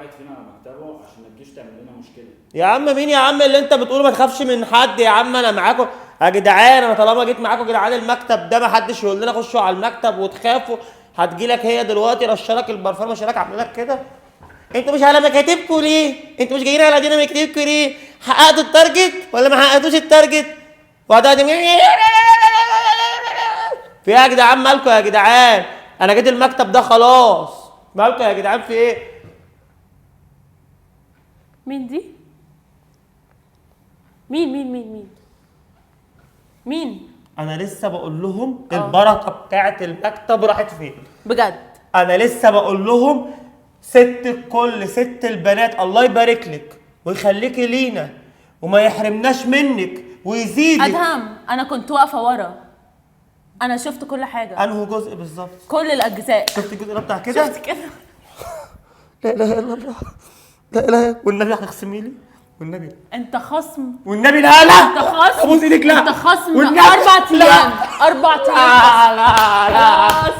راحت فينا على مكتبه عشان ما تجيش تعمل لنا مشكله. يا عم مين يا عم اللي انت بتقوله؟ ما تخافش من حد يا عم، انا معاكم يا جدعان. انا طالما جيت معاكم يا جدعان المكتب ده ما حدش يقول لنا خشوا على المكتب وتخافوا. هتجيلك هي دلوقتي رشلك البرفان مش هناك عامله لك كده. انتوا مش على مكاتبكم ليه؟ انتوا مش جايين على دينا مكاتبكم ليه؟ حققتوا التارجت ولا ما حققتوش التارجت؟ وقعدوا في ايه يا جدعان؟ مالكم يا جدعان؟ انا جيت المكتب ده خلاص. مالكم يا جدعان في ايه؟ مين دي؟ مين؟ انا لسه بقول لهم البركه بتاعت المكتب راحت فين بجد. انا لسه بقول لهم ست الكل، ست البنات، الله يبارك لك ويخليكي لينا وما يحرمناش منك ويزيدك. ادهم انا كنت واقفه ورا، انا شفت كل حاجه. انه جزء بالظبط؟ كل الاجزاء. شفت الجزء ده بتاع كده؟ شفت كده. لا اله الا الله، لا اله. والنبي هتخصمي لي والنبي. انت خصم. والنبي لا لا. انت خصم. ابوس ايدك لا. انت خصم والنبي 4 ايام. 4 ايام. لا لا لا.